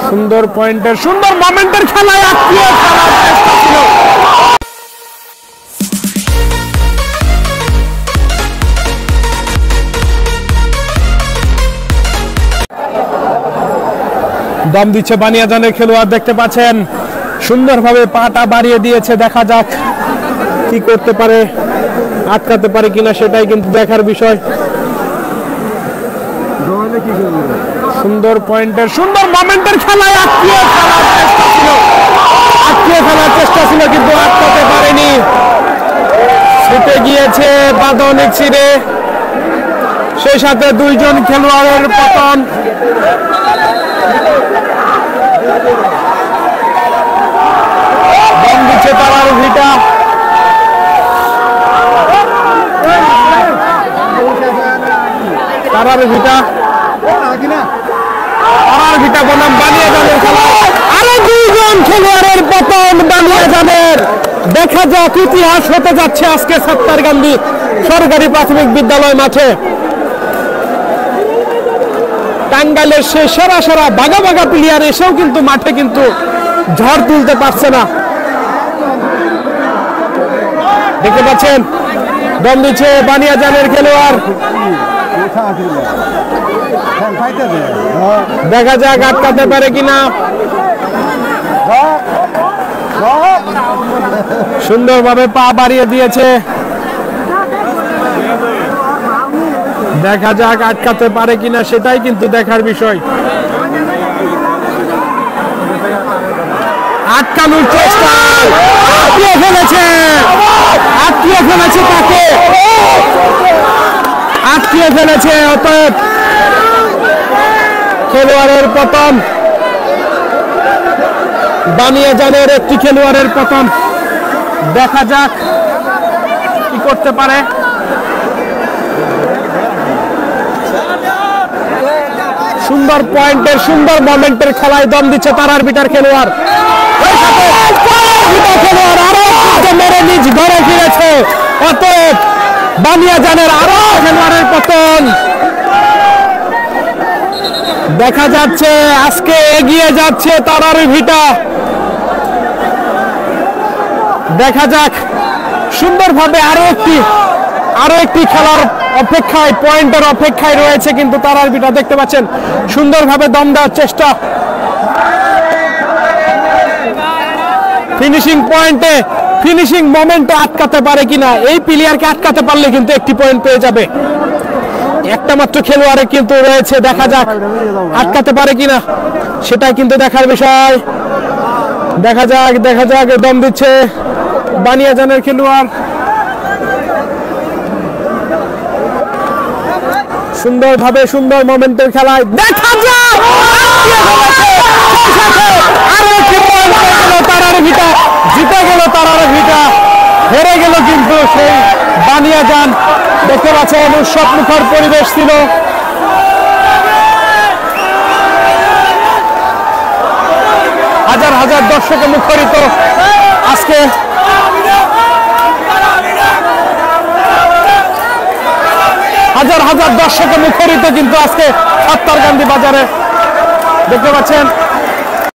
সুন্দর পয়েন্টের সুন্দর মোমেন্টের খেলায় আটকিয়ে খেলার চেষ্টা ছিল। দম দিচ্ছে বানিয়াজানের খেলোয়াড়, দেখতে পাচ্ছেন সুন্দরভাবে পাটা বাড়িয়ে দিয়েছে। দেখা যাক কি করতে পারে, আটকাতে পারে কিনা সেটাই কিন্তু দেখার বিষয়। সুন্দর পয়েন্টের সুন্দর মোমেন্টের খেলায় আটকিয়ে ফেলার চেষ্টা ছিল কিন্তু আটকাতে পারেনি। ছুটে গিয়েছে বাঁধনিক ছিঁড়ে, সেই সাথে দুইজন খেলোয়াড়ের পতন। দম দিচ্ছে তারার ভিটা, বনাম বানিয়াজানের খেলা। আরো দুইজন খেলোয়াড়ের পতন বানিয়াজানের। দেখা যাক ইতিহাস হতে যাচ্ছে আজকে সত্তারকান্দি সরকারি প্রাথমিক বিদ্যালয় মাঠে। টাঙ্গাইলের সে সেরা বাঘা বাঘা প্লেয়ার এসেও কিন্তু মাঠে কিন্তু ঝড় তুলতে পারছে না। দেখতে পাচ্ছেন দম দিচ্ছে বানিয়াজানের খেলোয়াড়। দেখা যাক আটকাতে পারে কিনা। সুন্দরভাবে পা বাড়িয়ে দিয়েছে, দেখা যাক আটকাতে পারে কিনা সেটাই কিন্তু দেখার বিষয়। আটকানোর চেষ্টা, আটকিয়ে ফেলেছে তাকে, আটকিয়ে ফেলেছে। অতএব খেলোয়াড়ের পতন, বানিয়াজানের একটি খেলোয়াড়ের পতন। দেখা যাক কি করতে পারে। সুন্দর পয়েন্টের সুন্দর মোমেন্টের খেলায় দম দিচ্ছে তারার বিটার খেলোয়াড়। আরো মেরে নিজ ঘরে ফিরেছে। অতএব বানিয়াজানের আরো খেলোয়াড়ের পতন। দেখা যাচ্ছে আজকে এগিয়ে যাচ্ছে তারার ভিটা। দেখা যাক সুন্দরভাবে আরো একটি খেলার অপেক্ষায়, পয়েন্টের অপেক্ষায় রয়েছে কিন্তু তারার বিটা। দেখতে পাচ্ছেন সুন্দরভাবে দম দেওয়ার চেষ্টা, ফিনিশিং পয়েন্টে, ফিনিশিং মোমেন্টে আটকাতে পারে কিনা। এই প্লেয়ারকে আটকাতে পারলে কিন্তু একটি পয়েন্ট পেয়ে যাবে। একটা মাত্র খেলোয়াড়ে কিন্তু রয়েছে, দেখা যাক আটকাতে পারে কিনা সেটাই কিন্তু দেখার বিষয়। দেখা যাক দম দিচ্ছে বানিয়াজানের খেলোয়াড়। সুন্দরভাবে সুন্দর মোমেন্টের খেলায় দেখা যাক আরো একটি পয়েন্ট তারার ভিটা, জিতে গেল তারার ভিটা, হেরে গেল কিন্তু সেই বানিয়াজান। দেখতে পাচ্ছেন উৎসব মুখর পরিবেশ ছিল। হাজার হাজার দর্শকে মুখরিত আজকে হাজার হাজার দর্শকে মুখরিত কিন্তু আজকে সত্তারকান্দি বাজারে। দেখতে পাচ্ছেন